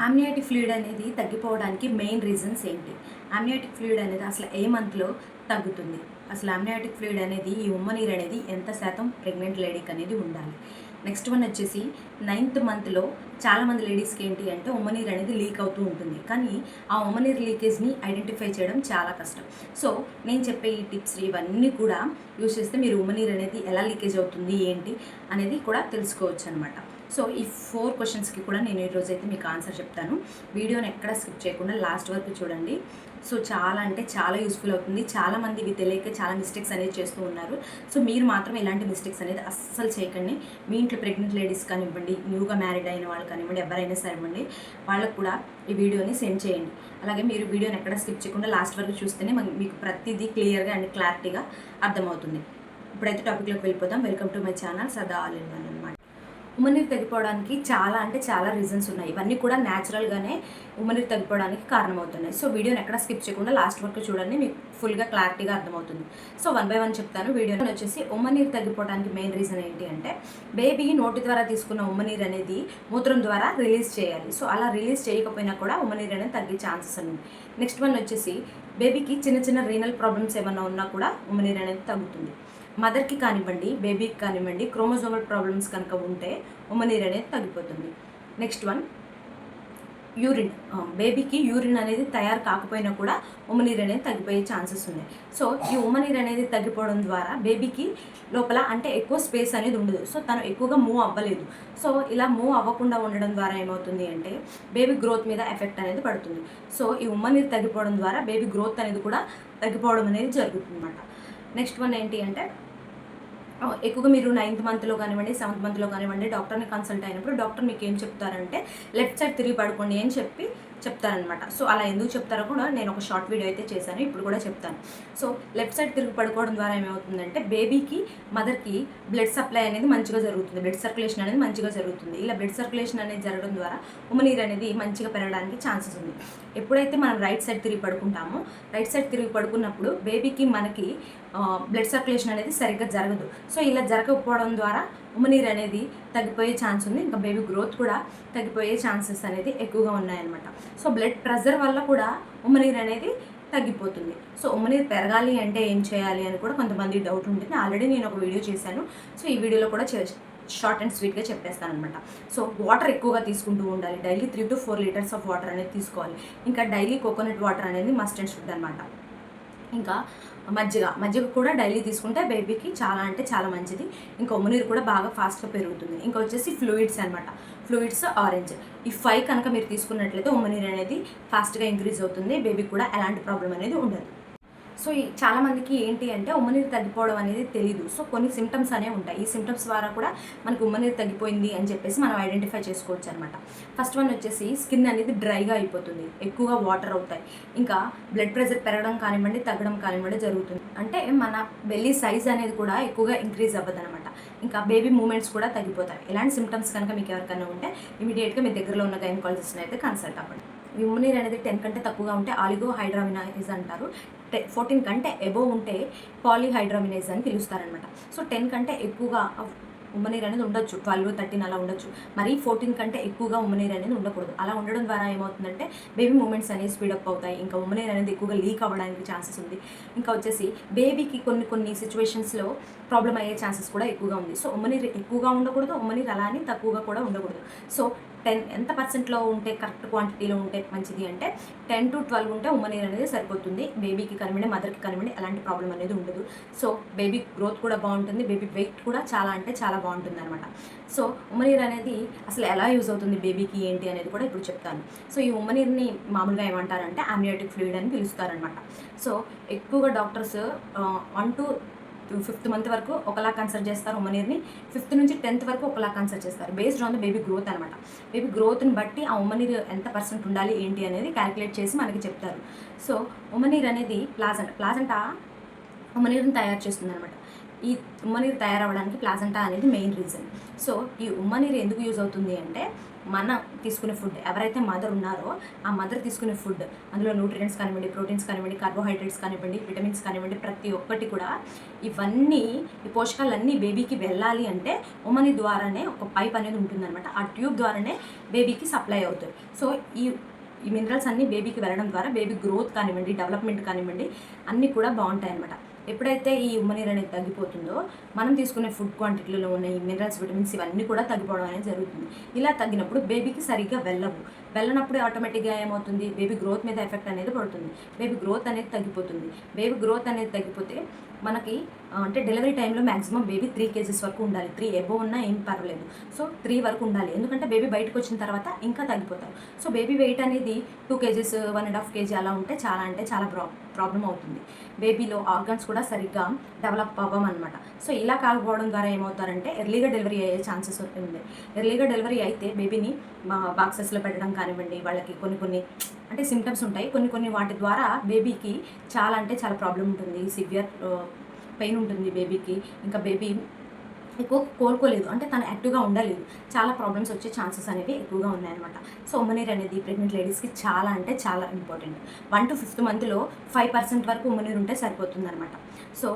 Amniotic fluid అనేది తగ్గిపోవడానికి main reasons ఏంటి? Amniotic fluid అనేది అసలు ఏ మంత్లో తగ్గుతుంది? అసలు అమ్నియాటిక్ ఫ్లూయిడ్ అనేది ఈ ఉమ్మ నీరు అనేది ఎంత శాతం ప్రెగ్నెంట్ లేడీకి అనేది ఉండాలి? నెక్స్ట్ వన్ వచ్చేసి 9th మంత్లో చాలామంది లేడీస్కి ఏంటి అంటే ఉమ్మ నీరు అనేది లీక్ అవుతూ ఉంటుంది. కానీ ఆ ఉమ్మ నీరు లీకేజ్ని ఐడెంటిఫై చేయడం చాలా కష్టం. సో నేను చెప్పే ఈ టిప్స్ ఇవన్నీ కూడా యూజ్ చేస్తే మీరు ఉమ్మ నీరు అనేది ఎలా లీకేజ్ అవుతుంది ఏంటి అనేది కూడా తెలుసుకోవచ్చు అనమాట. సో ఈ 4 క్వశ్చన్స్కి కూడా నేను ఈరోజు అయితే మీకు ఆన్సర్ చెప్తాను. వీడియోని ఎక్కడ స్కిప్ చేయకుండా లాస్ట్ వరకు చూడండి. సో చాలా అంటే చాలా యూస్ఫుల్ అవుతుంది. చాలామంది ఇవి తెలియక చాలా మిస్టేక్స్ అనేది చేస్తూ ఉన్నారు. సో మీరు మాత్రం ఇలాంటి మిస్టేక్స్ అనేది అస్సలు చేయకండి. మీ ఇంట్లో ప్రెగ్నెంట్ లేడీస్ కానివ్వండి, న్యూగా మ్యారీడ్ అయిన వాళ్ళు కానివ్వండి, ఎవరైనా సరేవ్వండి, వాళ్ళకు కూడా ఈ వీడియోని సెండ్ చేయండి. అలాగే మీరు వీడియోని ఎక్కడ స్కిప్ చేయకుండా లాస్ట్ వరకు చూస్తేనే మీకు ప్రతిదీ క్లియర్గా అండ్ క్లారిటీగా అర్థమవుతుంది. ఇప్పుడైతే టాపిక్లోకి వెళ్ళిపోదాం. వెల్కమ్ టు మై ఛానల్ సదా ఆల్ ఇన్ వన్ అనమాట. ఉమ్మనీరు తగ్గిపోవడానికి చాలా అంటే చాలా రీజన్స్ ఉన్నాయి. ఇవన్నీ కూడా న్యాచురల్గానే ఉమ్మనీరు తగ్గిపోవడానికి కారణమవుతున్నాయి. సో వీడియోని ఎక్కడ స్కిప్ చేయకుండా లాస్ట్ వరకు చూడండి, మీకు ఫుల్గా క్లారిటీగా అర్థమవుతుంది. సో 1 by 1 చెప్తాను. వీడియోని వచ్చేసి ఉమ్మనీరు తగ్గిపోవడానికి మెయిన్ రీజన్ ఏంటి అంటే బేబీ నోటి ద్వారా తీసుకున్న ఉమ్మనీరు అనేది మూత్రం ద్వారా రిలీజ్ చేయాలి. సో అలా రిలీజ్ చేయకపోయినా కూడా ఉమ్మనీరు అనేది తగ్గే ఛాన్సెస్ ఉంది. నెక్స్ట్ వన్ వచ్చేసి బేబీకి చిన్న చిన్న రీనల్ ప్రాబ్లమ్స్ ఏమన్నా ఉన్నా కూడా ఉమ్మనీరు అనేది తగ్గుతుంది. మదర్కి కానివ్వండి, బేబీకి కానివ్వండి, క్రోమోజోమల్ ప్రాబ్లమ్స్ కనుక ఉంటే ఉమ్మనీరు అనేది తగ్గిపోతుంది. Next one urine. బేబీకి యూరిన్ అనేది తయారు కాకపోయినా కూడా ఉమ్మనీరు అనేది తగ్గిపోయే ఛాన్సెస్ ఉన్నాయి. సో ఈ ఉమ్మనీరు అనేది తగ్గిపోవడం ద్వారా బేబీకి లోపల అంటే ఎక్కువ స్పేస్ అనేది ఉండదు. సో తను ఎక్కువగా మూవ్ అవ్వలేదు. సో ఇలా మూవ్ అవ్వకుండా ఉండడం ద్వారా ఏమవుతుంది అంటే బేబీ గ్రోత్ మీద ఎఫెక్ట్ అనేది పడుతుంది. సో ఈ ఉమ్మనీరు తగ్గిపోవడం ద్వారా బేబీ గ్రోత్ అనేది కూడా తగ్గిపోవడం అనేది జరుగుతుంది అన్నమాట. నెక్స్ట్ వన్ ఏంటి అంటే ఎక్కువగా మీరు 9th మంత్లో కానివ్వండి, 7th మంత్లో కానివ్వండి డాక్టర్ని కన్సల్ట్ అయినప్పుడు డాక్టర్ మీకు ఏం చెప్తారంటే లెఫ్ట్ సైడ్ తిరిగి పడుకోండి అని చెప్తారనమాట. సో అలా ఎందుకు చెప్తారో కూడా నేను ఒక షార్ట్ వీడియో అయితే చేశాను, ఇప్పుడు కూడా చెప్తాను. సో లెఫ్ట్ సైడ్ తిరిగి పడుకోవడం ద్వారా ఏమవుతుందంటే బేబీకి మదర్కి బ్లడ్ సప్లై అనేది మంచిగా జరుగుతుంది, బ్లడ్ సర్క్యులేషన్ అనేది మంచిగా జరుగుతుంది. ఇలా బ్లడ్ సర్క్యులేషన్ అనేది జరగడం ద్వారా ఉమ్మనీరు అనేది మంచిగా పెరగడానికి ఛాన్సెస్ ఉంది. ఎప్పుడైతే మనం రైట్ సైడ్ తిరిగి పడుకుంటామో రైట్ సైడ్ తిరిగి పడుకున్నప్పుడు బేబీకి మనకి బ్లడ్ సర్క్యులేషన్ అనేది సరిగ్గా జరగదు. సో ఇలా జరగకపోవడం ద్వారా ఉమ్మనీరు అనేది తగ్గిపోయే ఛాన్స్ ఉంది. ఇంకా బేబీ గ్రోత్ కూడా తగ్గిపోయే ఛాన్సెస్ అనేది ఎక్కువగా ఉన్నాయన్నమాట. సో బ్లడ్ ప్రెషర్ వల్ల కూడా ఉమ్మనీరు అనేది తగ్గిపోతుంది. సో ఉమ్మనీరు పెరగాలి అంటే ఏం చేయాలి అని కూడా కొంతమంది డౌట్ ఉంటుంది. ఆల్రెడీ నేను ఒక వీడియో చేశాను. సో ఈ వీడియోలో కూడా షార్ట్ అండ్ స్వీట్గా చెప్పేస్తాను అనమాట. సో వాటర్ ఎక్కువగా తీసుకుంటూ ఉండాలి. Daily 3 to 4 litres of water అనేది తీసుకోవాలి. ఇంకా డైలీ కోకోనట్ వాటర్ అనేది మస్ట్ అండ్ షుడ్ అనమాట. ఇంకా మజ్జిగ కూడా డైలీ తీసుకుంటే బేబీకి చాలా అంటే చాలా మంచిది. ఇంకా ఉమ్మనీరు కూడా బాగా ఫాస్ట్గా పెరుగుతుంది. ఇంకా వచ్చేసి ఫ్లూయిడ్స్ అనమాట. Fluids orange. ఈ 5 కనుక మీరు తీసుకున్నట్లయితే ఉమ్మనీరు అనేది ఫాస్ట్గా ఇంక్రీజ్ అవుతుంది. బేబీకి కూడా ఎలాంటి ప్రాబ్లం అనేది ఉండదు. సో చాలామందికి ఏంటి అంటే ఉమ్మనీరు తగ్గిపోవడం అనేది తెలీదు. సో కొన్ని సిమ్టమ్స్ అనేవి ఉంటాయి. ఈ సిమ్టమ్స్ ద్వారా కూడా మనకు ఉమ్మనీరు తగ్గిపోయింది అని చెప్పేసి మనం ఐడెంటిఫై చేసుకోవచ్చు అనమాట. ఫస్ట్ వన్ వచ్చేసి స్కిన్ అనేది డ్రైగా అయిపోతుంది, ఎక్కువగా వాటర్ అవుతాయి. ఇంకా బ్లడ్ ప్రెషర్ పెరగడం కానివ్వండి, తగ్గడం కానివ్వండి జరుగుతుంది. అంటే మన బెల్లీ సైజ్ అనేది కూడా ఎక్కువగా ఇంక్రీజ్ అవ్వదు అనమాట. ఇంకా బేబీ మూమెంట్స్ కూడా తగ్గిపోతాయి. ఇలాంటి సిమ్టమ్స్ కనుక మీకు ఎవరికైనా ఉంటే ఇమీడియట్గా మీ దగ్గరలో ఉన్న గైనకాలజిస్ట్ని అయితే కన్సల్ట్ అవ్వండి. ఈ ఉమ్మనీరు అనేది 10 కంటే తక్కువగా ఉంటే ఆలిగోహైడ్రామినేజ్ అంటారు. 14 కంటే అబోవ్ ఉంటే పాలీహైడ్రామినేజ్ అని పిలుస్తారనమాట. సో 10 కంటే ఎక్కువగా ఉమ్మనీరు అనేది ఉండొచ్చు, 12, 13 అలా ఉండొచ్చు. మరి 14 కంటే ఎక్కువగా ఉమ్మనీరు అనేది ఉండకూడదు. అలా ఉండడం ద్వారా ఏమవుతుందంటే బేబీ మూమెంట్స్ అనేవి స్పీడప్ అవుతాయి. ఇంకా ఉమ్మనీరు అనేది ఎక్కువగా లీక్ అవ్వడానికి ఛాన్సెస్ ఉంది. ఇంకా వచ్చేసి బేబీకి కొన్ని సిచ్యువేషన్స్లో ప్రాబ్లం అయ్యే ఛాన్సెస్ కూడా ఎక్కువగా ఉంది. సో ఉమ్మనీరు ఎక్కువగా ఉండకూడదు, ఉమ్మనీరు అలా అని తక్కువగా కూడా ఉండకూడదు. సో 10 ఎంత పర్సెంట్లో ఉంటే కరెక్ట్ క్వాంటిటీలో ఉంటే మంచిది అంటే 10 to 12 ఉంటే ఉమ్మనీరు అనేది సరిపోతుంది. బేబీకి కానివ్వండి, మదర్కి కానివ్వండి ఎలాంటి ప్రాబ్లం అనేది ఉండదు. సో బేబీ గ్రోత్ కూడా బాగుంటుంది, బేబీ వెయిట్ కూడా చాలా అంటే చాలా బాగుంటుంది అనమాట. సో ఉమ్మనీరు అనేది అసలు ఎలా యూజ్ అవుతుంది బేబీకి ఏంటి అనేది కూడా ఇప్పుడు చెప్తాను. సో ఈ ఉమ్మనీరుని మామూలుగా ఏమంటారంటే అమ్నియాటిక్ ఫ్లూయిడ్ అని పిలుస్తారనమాట. సో ఎక్కువగా డాక్టర్స్ 1 to 5th మంత్ వరకు ఒకలా కన్సల్ట్ చేస్తారు ఉమ్మనీరుని, 5th నుంచి 10th వరకు ఒకలా కన్సల్ట్ చేస్తారు. Based on the baby growth అనమాట. బేబీ గ్రోత్ని బట్టి ఆ ఉమ్మనీరు ఎంత పర్సెంట్ ఉండాలి ఏంటి అనేది క్యాలిక్యులేట్ చేసి మనకి చెప్తారు. సో ఉమ్మనీరు అనేది ప్లాజంటా ఉమ్మనీరుని తయారు చేస్తుంది అనమాట. ఈ ఉమ్మనీరు తయారవ్వడానికి ప్లాజంటా అనేది మెయిన్ రీజన్. సో ఈ ఉమ్మనీరు ఎందుకు యూజ్ అవుతుంది అంటే మన తీసుకునే ఫుడ్ ఎవరైతే మదర్ ఉన్నారో ఆ మదర్ తీసుకునే ఫుడ్ అందులో న్యూట్రియంట్స్ కానివ్వండి, ప్రోటీన్స్ కానివ్వండి, కార్బోహైడ్రేట్స్ కానివ్వండి, విటమిన్స్ కానివ్వండి, ప్రతి ఒక్కటి కూడా ఇవన్నీ ఈ పోషకాలన్నీ బేబీకి వెళ్ళాలి అంటే ఉమ్మని ద్వారానే ఒక పైప్ అనేది ఉంటుందన్నమాట. ఆ ట్యూబ్ ద్వారానే బేబీకి సప్లై అవుతుంది. సో ఈ మినరల్స్ అన్నీ బేబీకి వెళ్ళడం ద్వారా బేబీ గ్రోత్ కానివ్వండి, డెవలప్మెంట్ కానివ్వండి అన్నీ కూడా బాగుంటాయి అన్నమాట. ఎప్పుడైతే ఈ ఉమ్మనీరు అనేది తగ్గిపోతుందో మనం తీసుకునే ఫుడ్ క్వాంటిటీలో ఉన్న ఈ మినరల్స్, విటమిన్స్ ఇవన్నీ కూడా తగ్గిపోవడం అనేది జరుగుతుంది. ఇలా తగ్గినప్పుడు బేబీకి సరిగ్గా వెళ్ళనప్పుడు ఆటోమేటిక్గా ఏమవుతుంది, బేబీ గ్రోత్ మీద ఎఫెక్ట్ అనేది పడుతుంది. బేబీ గ్రోత్ అనేది తగ్గిపోతుంది. బేబీ గ్రోత్ అనేది తగ్గిపోతే మనకి అంటే డెలివరీ టైంలో మ్యాక్సిమం బేబీ 3 kgs వరకు ఉండాలి. 3 అబోవ్ ఉన్నా ఏం పర్వాలేదు. సో 3 వరకు ఉండాలి. ఎందుకంటే బేబీ బయటకు వచ్చిన తర్వాత ఇంకా తగ్గిపోతారు. సో బేబీ వెయిట్ అనేది 2 kgs, 1.5 kg అలా ఉంటే చాలా అంటే చాలా ప్రాబ్లం అవుతుంది. బేబీలో ఆర్గన్స్ కూడా సరిగ్గా డెవలప్ అవ్వమన్నమాట. సో ఇలా కాకపోవడం ద్వారా ఏమవుతారంటే ఎర్లీగా డెలివరీ అయ్యే ఛాన్సెస్ ఉంటుంది. ఎర్లీగా డెలివరీ అయితే బేబీని బాక్సెస్లో పెట్టడం కానివ్వండి, వాళ్ళకి కొన్ని అంటే సిమ్టమ్స్ ఉంటాయి. కొన్ని వాటి ద్వారా బేబీకి చాలా అంటే చాలా ప్రాబ్లం ఉంటుంది. సివియర్ పెయిన్ ఉంటుంది బేబీకి. ఇంకా బేబీ ఎక్కువ కోలుకోలేదు, అంటే తను యాక్టివ్గా ఉండలేదు. చాలా ప్రాబ్లమ్స్ వచ్చే ఛాన్సెస్ అనేవి ఎక్కువగా ఉన్నాయన్నమాట. సో ఉమ్మనీరు అనేది ప్రెగ్నెంట్ లేడీస్కి చాలా అంటే చాలా ఇంపార్టెంట్. 1 to 5th మంత్లో 5% వరకు ఉమ్మనీరు ఉంటే సరిపోతుంది అనమాట. సో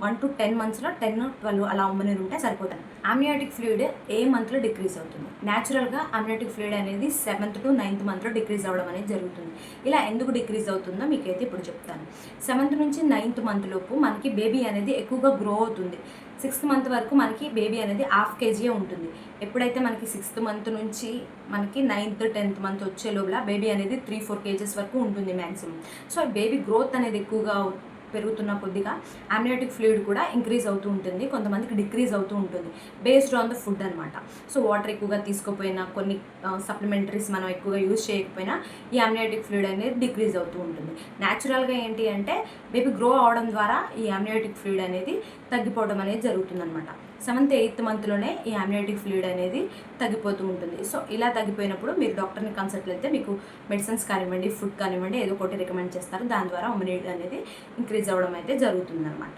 1 to 10 monthsలో 10-12 అలా ఉమ్మనీరు ఉంటే సరిపోతుంది. అమ్నియాటిక్ ఫ్లూయిడ్ ఏ మంత్లో డిక్రీజ్ అవుతుంది? న్యాచురల్గా అమ్నియాటిక్ ఫ్లూయిడ్ అనేది 7th to 9th మంత్లో డిక్రీజ్ అవ్వడం అనేది జరుగుతుంది. ఇలా ఎందుకు డిక్రీజ్ అవుతుందో మీకైతే ఇప్పుడు చెప్తాను. 7th నుంచి 9th మంత్ లోపు మనకి బేబీ అనేది ఎక్కువగా గ్రో అవుతుంది. 6th మంత్ వరకు మనకి బేబీ అనేది 1/2 kg ఉంటుంది. ఎప్పుడైతే మనకి 6th మంత్ నుంచి మనకి 9th 10th మంత్ వచ్చే లోపల బేబీ అనేది 3-4 kgs వరకు ఉంటుంది మ్యాక్సిమం. సో బేబీ గ్రోత్ అనేది ఎక్కువగా పెరుగుతున్న కొద్దిగా అమ్నియాటిక్ ఫ్లూయిడ్ కూడా ఇంక్రీజ్ అవుతూ ఉంటుంది. కొంతమందికి డిక్రీజ్ అవుతూ ఉంటుంది బేస్డ్ ఆన్ ద ఫుడ్ అనమాట. సో వాటర్ ఎక్కువగా తీసుకోకపోయినా, కొన్ని సప్లిమెంటరీస్ మనం ఎక్కువగా యూజ్ చేయకపోయినా ఈ అమ్నియాటిక్ ఫ్లూయిడ్ అనేది డిక్రీజ్ అవుతూ ఉంటుంది. న్యాచురల్గా ఏంటి అంటే బేబీ గ్రో అవడం ద్వారా ఈ అమ్నియాటిక్ ఫ్లూయిడ్ అనేది తగ్గిపోవడం అనేది జరుగుతుందన్నమాట. 7th 8th మంత్లోనే ఈ అమ్నియాటిక్ ఫ్లూయిడ్ అనేది తగ్గిపోతూ ఉంటుంది. సో ఇలా తగ్గిపోయినప్పుడు మీరు డాక్టర్ని కన్సల్ట్ అయితే మీకు మెడిసిన్స్ కానివ్వండి, ఫుడ్ కానివ్వండి ఏదో ఒకటి రికమెండ్ చేస్తారు. దాని ద్వారా ఉమ్మనీరు అనేది ఇంక్రీజ్ అవ్వడం అయితే జరుగుతుందన్నమాట.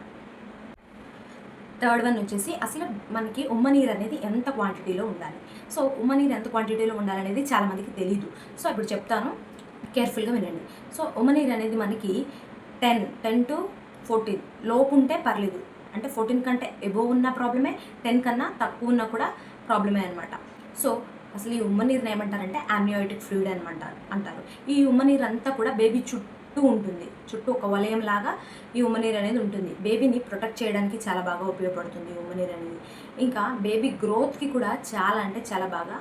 థర్డ్ వన్ వచ్చేసి అసలు మనకి ఉమ్మనీరు అనేది ఎంత క్వాంటిటీలో ఉండాలి. సో ఉమ్మనీరు ఎంత క్వాంటిటీలో ఉండాలనేది చాలామందికి తెలీదు. సో ఇప్పుడు చెప్తాను, కేర్ఫుల్గా వినండి. సో ఉమ్మనీరు అనేది మనకి 10 to 14 లోపు ఉంటే పర్లేదు. అంటే 14 కంటే ఎబోవ్ ఉన్న ప్రాబ్లమే, 10 కన్నా తక్కువ ఉన్నా కూడా ప్రాబ్లమే అనమాట. సో అసలు ఈ ఉమ్మనీరుని ఏమంటారంటే అమ్నియాటిక్ ఫ్లూయిడ్ అంటారు. ఈ ఉమ్మనీరు అంతా కూడా బేబీ చుట్టూ ఉంటుంది. చుట్టూ ఒక వలయం లాగా ఈ ఉమ్మనీరు అనేది ఉంటుంది. బేబీని ప్రొటెక్ట్ చేయడానికి చాలా బాగా ఉపయోగపడుతుంది ఈ ఉమ్మనీరు అనేది. ఇంకా బేబీ గ్రోత్కి కూడా చాలా అంటే చాలా బాగా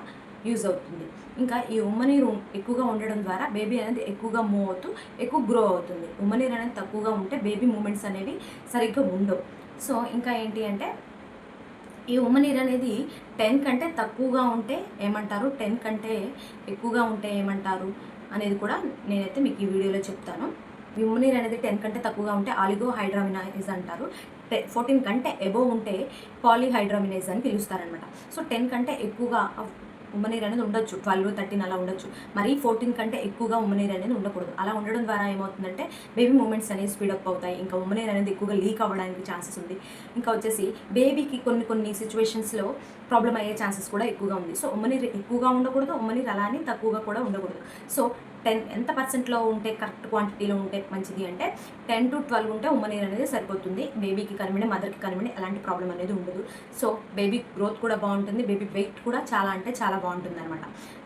యూజ్ అవుతుంది. ఇంకా ఈ ఉమ్మనీరు ఎక్కువగా ఉండడం ద్వారా బేబీ అనేది ఎక్కువగా మూవ్ అవుతూ ఎక్కువ గ్రో అవుతుంది. ఉమ్మనీరు అనేది తక్కువగా ఉంటే బేబీ మూమెంట్స్ అనేవి సరిగ్గా ఉండవు. సో ఇంకా ఏంటి అంటే ఈ ఉమ్మనీరు అనేది 10 కంటే తక్కువగా ఉంటే ఏమంటారు, 10 కంటే ఎక్కువగా ఉంటే ఏమంటారు అనేది కూడా నేనైతే మీకు ఈ వీడియోలో చెప్తాను. ఈ ఉమ్మనీరు అనేది 10 కంటే తక్కువగా ఉంటే ఆలిగోహైడ్రామినేజ్ అంటారు. 14 కంటే ఎబోవ్ ఉంటే పాలీహైడ్రామినేజ్ అని పిలుస్తారనమాట. సో 10 కంటే ఎక్కువగా ఉమ్మనీరు అనేది ఉండొచ్చు, 12, 13 అలా ఉండొచ్చు. మరి 14 కంటే ఎక్కువగా ఉమ్మనీరు అనేది ఉండకూడదు. అలా ఉండడం ద్వారా ఏమవుతుందంటే బేబీ మూమెంట్స్ అనేవి స్పీడప్ అవుతాయి. ఇంకా ఉమ్మనీరు అనేది ఎక్కువగా లీక్ అవ్వడానికి ఛాన్సెస్ ఉంది. ఇంకా వచ్చేసి బేబీకి కొన్ని సిచ్యువేషన్స్లో ప్రాబ్లం అయ్యే ఛాన్సెస్ కూడా ఎక్కువగా ఉంది. సో ఉమ్మనీరు ఎక్కువగా ఉండకూడదు, ఉమ్మనీరు అలానే తక్కువగా కూడా ఉండకూడదు. సో 10 ఎంత పర్సెంట్లో ఉంటే కరెక్ట్ క్వాంటిటీలో ఉంటే మంచిది అంటే 10 to 12 ఉంటే ఉమ్మనీరు అనేది సరిపోతుంది. బేబీకి కానివ్వండి, మదర్కి కానివ్వండి ఎలాంటి ప్రాబ్లం అనేది ఉండదు. సో బేబీ గ్రోత్ కూడా బాగుంటుంది, బేబీ వెయిట్ కూడా చాలా అంటే చాలా బాగుంటుంది అనమాట.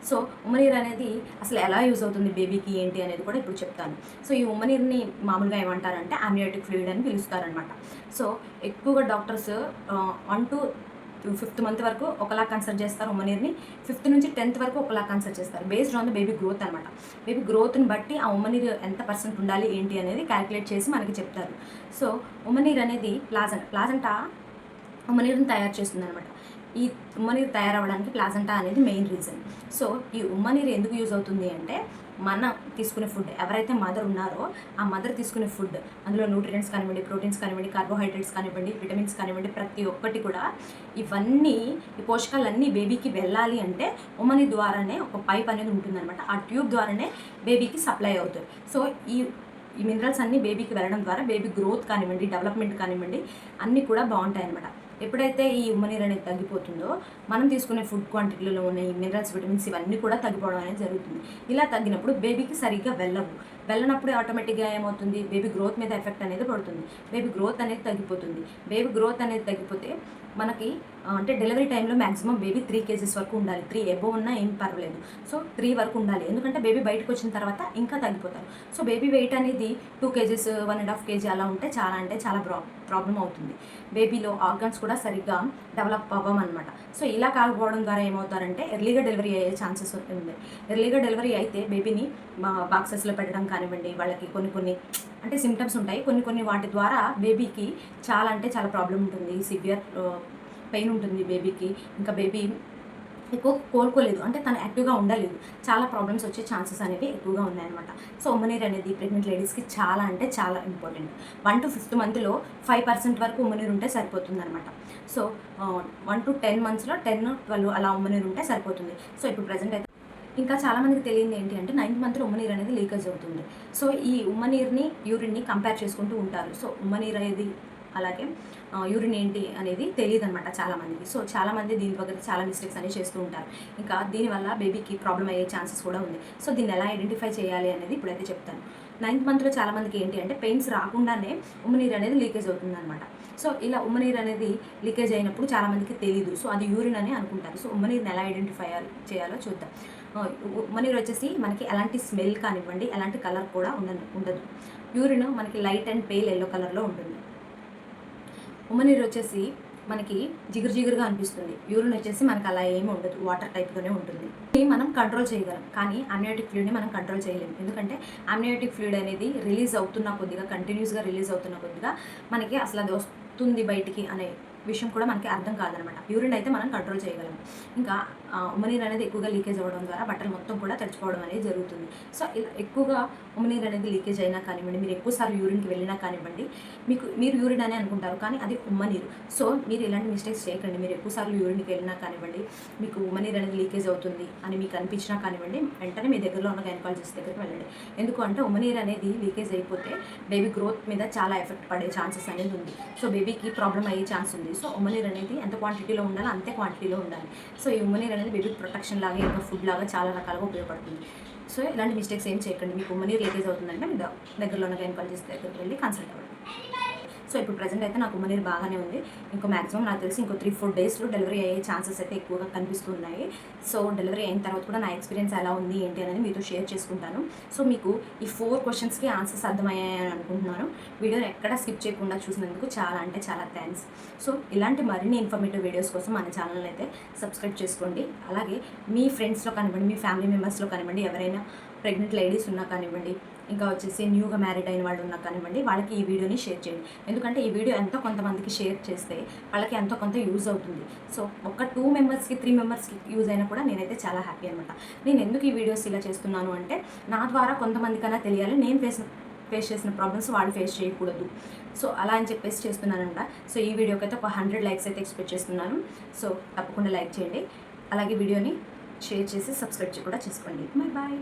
సో ఉమ్మనీరు అనేది అసలు ఎలా యూజ్ అవుతుంది బేబీకి ఏంటి అనేది కూడా ఇప్పుడు చెప్తాను. సో ఈ ఉమ్మనీరుని మామూలుగా ఏమంటారంటే అమ్నియాటిక్ ఫ్లూయిడ్ అని పిలుస్తారనమాట. సో ఎక్కువగా డాక్టర్స్ 1 to 5th మంత్ వరకు ఒకలా కన్సల్ట్ చేస్తారు ఉమ్మనీరుని. 5th నుంచి 10th వరకు ఒకలా కన్సల్ట్ చేస్తారు. Based on the baby growth అనమాట. బేబీ గ్రోత్ని బట్టి ఆ ఉమ్మనీరు ఎంత పర్సెంట్ ఉండాలి ఏంటి అనేది క్యాలిక్యులేట్ చేసి మనకి చెప్తారు. సో ఉమ్మనీరు అనేది ప్లాజంటా ఉమ్మనీరుని తయారు చేస్తుంది అనమాట. ఈ ఉమ్మనీరు తయారవ్వడానికి ప్లాజంటా అనేది మెయిన్ రీజన్. సో ఈ ఉమ్మనీరు ఎందుకు యూజ్ అవుతుంది అంటే మనం తీసుకునే ఫుడ్ ఎవరైతే మదర్ ఉన్నారో ఆ మదర్ తీసుకునే ఫుడ్ అందులో న్యూట్రియంట్స్ కానివ్వండి, ప్రోటీన్స్ కానివ్వండి, కార్బోహైడ్రేట్స్ కానివ్వండి, విటమిన్స్ కానివ్వండి, ప్రతి ఒక్కటి కూడా ఇవన్నీ ఈ పోషకాలన్నీ బేబీకి వెళ్ళాలి అంటే ఉమ్మని ద్వారానే ఒక పైప్ అనేది ఉంటుందన్నమాట. ఆ ట్యూబ్ ద్వారానే బేబీకి సప్లై అవుతుంది. సో ఈ మినరల్స్ అన్నీ బేబీకి వెళ్ళడం ద్వారా బేబీ గ్రోత్ కానివ్వండి, డెవలప్మెంట్ కానివ్వండి అన్నీ కూడా బాగుంటాయి అన్నమాట. ఎప్పుడైతే ఈ ఉమ్మనీరు అనేది తగ్గిపోతుందో మనం తీసుకునే ఫుడ్ క్వాంటిటీలో ఉన్న ఈ మినరల్స్, విటమిన్స్ ఇవన్నీ కూడా తగ్గిపోవడం అనేది జరుగుతుంది. ఇలా తగ్గినప్పుడు బేబీకి సరిగ్గా వెళ్ళనప్పుడు ఆటోమేటిక్గా ఏమవుతుంది, బేబీ గ్రోత్ మీద ఎఫెక్ట్ అనేది పడుతుంది. బేబీ గ్రోత్ అనేది తగ్గిపోతుంది. బేబీ గ్రోత్ అనేది తగ్గిపోతే మనకి అంటే డెలివరీ టైంలో మ్యాక్సిమం బేబీ 3 kgs వరకు ఉండాలి. 3 అబోవ్ ఉన్నా ఏం పర్వాలేదు. సో 3 వరకు ఉండాలి. ఎందుకంటే బేబీ బయటకు వచ్చిన తర్వాత ఇంకా తగ్గిపోతారు. సో బేబీ వెయిట్ అనేది 2 kgs 1.5 kg అలా ఉంటే చాలా అంటే చాలా ప్రాబ్లం అవుతుంది. బేబీలో ఆర్గన్స్ కూడా సరిగ్గా డెవలప్ అవ్వమన్నమాట. సో ఇలా కాకపోవడం ద్వారా ఏమవుతారంటే ఎర్లీగా డెలివరీ అయ్యే ఛాన్సెస్ ఉంది. ఎర్లీగా డెలివరీ అయితే బేబీని బాక్సెస్లో పెట్టడం కానివ్వండి, వాళ్ళకి కొన్ని అంటే సిమ్టమ్స్ ఉంటాయి. కొన్ని వాటి ద్వారా బేబీకి చాలా అంటే చాలా ప్రాబ్లం ఉంటుంది. సివియర్ పెయిన్ ఉంటుంది బేబీకి. ఇంకా బేబీ ఎక్కువ కోలుకోలేదు, అంటే తను యాక్టివ్గా ఉండలేదు. చాలా ప్రాబ్లమ్స్ వచ్చే ఛాన్సెస్ అనేవి ఎక్కువగా ఉన్నాయన్నమాట. సో ఉమ్మనీరు అనేది ప్రెగ్నెంట్ లేడీస్కి చాలా అంటే చాలా ఇంపార్టెంట్. 1 to 5th మంత్లో 5% వరకు ఉమ్మనీరు ఉంటే సరిపోతుంది అనమాట. సో 1 to 10 monthsలో 10-12 అలా ఉమ్మనీరు ఉంటే సరిపోతుంది. సో ఇప్పుడు ప్రజెంట్ అయితే ఇంకా చాలామందికి తెలియదు ఏంటి అంటే 9th మంత్లో ఉమ్మనీరు అనేది లీకేజ్ అవుతుంది. సో ఈ ఉమ్మనీరుని యూరిన్ని కంపేర్ చేసుకుంటూ ఉంటారు. సో ఉమ్మనీరు అనేది అలాగే యూరిన్ ఏంటి అనేది తెలియదు అనమాట చాలామందికి. సో చాలామంది దీని దగ్గర చాలా మిస్టేక్స్ అనేవి చేస్తూ ఉంటారు. ఇంకా దీనివల్ల బేబీకి ప్రాబ్లం అయ్యే ఛాన్సెస్ కూడా ఉంది. సో దీన్ని ఎలా ఐడెంటిఫై చేయాలి అనేది ఇప్పుడైతే చెప్తాను. 9th మంత్లో చాలామందికి ఏంటి అంటే పెయిన్స్ రాకుండానే ఉమ్మనీరు అనేది లీకేజ్ అవుతుంది అనమాట. సో ఇలా ఉమ్మనీరు అనేది లీకేజ్ అయినప్పుడు చాలామందికి తెలీదు. సో అది యూరిన్ అని అనుకుంటారు. సో ఉమ్మనీరుని ఎలా ఐడెంటిఫై చేయాలో చూద్దాం. ఉమ్మనీరు వచ్చేసి మనకి ఎలాంటి స్మెల్ కానివ్వండి, ఎలాంటి కలర్ కూడా ఉండదు. యూరిన్ మనకి లైట్ అండ్ పేల్ ఎల్లో కలర్లో ఉంటుంది. ఉమ్మనీరు వచ్చేసి మనకి జిగురుగా అనిపిస్తుంది. యూరిన్ వచ్చేసి మనకి అలా ఏమి ఉండదు, వాటర్ టైప్గానే ఉంటుంది. ఇది మనం కంట్రోల్ చేయగలం, కానీ అమ్నియోటిక్ ఫ్లూయిడ్ని మనం కంట్రోల్ చేయలేము. ఎందుకంటే అమ్నియోటిక్ ఫ్లూయిడ్ అనేది రిలీజ్ అవుతున్న కొద్దిగా, కంటిన్యూస్గా రిలీజ్ అవుతున్న కొద్దిగా మనకి అసలు అది వస్తుంది బయటికి అనే విషయం కూడా మనకి అర్థం కాదనమాట. యూరిన్ అయితే మనం కంట్రోల్ చేయగలం. ఇంకా ఉమ్మనీరు అనేది ఎక్కువగా లీకేజ్ అవ్వడం ద్వారా బట్టలు మొత్తం కూడా తడిచిపోవడం అనేది జరుగుతుంది. సో ఇలా ఎక్కువగా ఉమ్మనీరు అనేది లీకేజ్ అయినా కానివ్వండి, మీరు ఎక్కువసార్లు యూరిన్కి వెళ్ళినా కానివ్వండి, మీరు యూరిన్ అని అనుకుంటారు, కానీ అది ఉమ్మనీరు. సో మీరు ఇలాంటి మిస్టేక్స్ చేయకండి. మీరు ఎక్కువసార్లు యూరిన్కి వెళ్ళినా కానివ్వండి, మీకు ఉమ్మనీరు అనేది లీకేజ్ అవుతుంది అని మీకు అనిపించినా కానివ్వండి, వెంటనే మీ దగ్గరలో ఉన్న గైనకాలజిస్ట్ దగ్గరికి వెళ్ళండి. ఎందుకు అంటే ఉమ్మనీరు అనేది లీకేజ్ అయిపోతే బేబీ గ్రోత్ మీద చాలా ఎఫెక్ట్ పడే ఛాన్సెస్ అనేది ఉంది. సో బేబీకి ప్రాబ్లం అయ్యే ఛాన్స్ ఉంది. సో ఉమ్మనీరు అనేది ఎంత క్వాంటిటీలో ఉండాలో అంతే క్వాంటిటీలో ఉండాలి. సో ఈ ఉమ్మనీరు అనేది బేబీ ప్రొటెక్షన్ లాగా, ఇంకా ఫుడ్ లాగా చాలా రకాలుగా ఉపయోగపడుతుంది. సో ఇలాంటి మిస్టేక్స్ ఏం చేయకండి. మీకు ఉమ్మనీరు లీకేజ్ అవుతుందంటే మీ దగ్గరలో ఉన్న గైనకాలజిస్ట్ దగ్గరికి వెళ్ళి కన్సల్ట్ అవ్వండి. సో ఇప్పుడు ప్రజెంట్ అయితే నాకు ఉమ్మనీరు బాగానే ఉంది. ఇంకో మ్యాక్సిమం నాకు తెలిసి ఇంకో 3-4 daysలో డెలివరీ అయ్యే ఛాన్సెస్ అయితే ఎక్కువగా కనిపిస్తున్నాయి. సో డెలివరీ అయిన తర్వాత కూడా నా ఎక్స్పీరియన్స్ ఎలా ఉంది ఏంటి అనేది మీతో షేర్ చేసుకుంటాను. సో మీకు ఈ 4 questions ఆన్సర్స్ అర్థమయ్యాయని అనుకుంటున్నాను. వీడియోని ఎక్కడ స్కిప్ చేయకుండా చూసినందుకు చాలా అంటే చాలా థ్యాంక్స్. సో ఇలాంటి మరిన్ని ఇన్ఫర్మేటివ్ వీడియోస్ కోసం మన ఛానల్ అయితే సబ్స్క్రైబ్ చేసుకోండి. అలాగే మీ ఫ్రెండ్స్లో కానివ్వండి, మీ ఫ్యామిలీ మెంబర్స్లో కానివ్వండి, ఎవరైనా ప్రెగ్నెంట్ లేడీస్ ఉన్నా కానివ్వండి, ఇంకా వచ్చేసి న్యూగా మ్యారీడ్ అయిన వాళ్ళు ఉన్నా కానివ్వండి, వాళ్ళకి ఈ వీడియోని షేర్ చేయండి. ఎందుకంటే ఈ వీడియో ఎంతో కొంతమందికి షేర్ చేస్తే వాళ్ళకి ఎంతో కొంత యూజ్ అవుతుంది. సో ఒక 2 members-కి 3 members-కి యూజ్ అయినా కూడా నేనైతే చాలా హ్యాపీ అనమాట. నేను ఎందుకు ఈ వీడియోస్ ఇలా చేస్తున్నాను అంటే నా ద్వారా కొంతమందికైనా తెలియాలి, నేను ఫేస్ చేసిన ప్రాబ్లమ్స్ వాళ్ళు ఫేస్ చేయకూడదు. సో అలా అని చెప్పేసి చేస్తున్నానంట. సో ఈ వీడియోకి అయితే ఒక 100 likes అయితే ఎక్స్పెక్ట్ చేస్తున్నాను. సో తప్పకుండా లైక్ చేయండి. అలాగే వీడియోని షేర్ చేసి సబ్స్క్రైబ్ కూడా చేసుకోండి. బాయ్.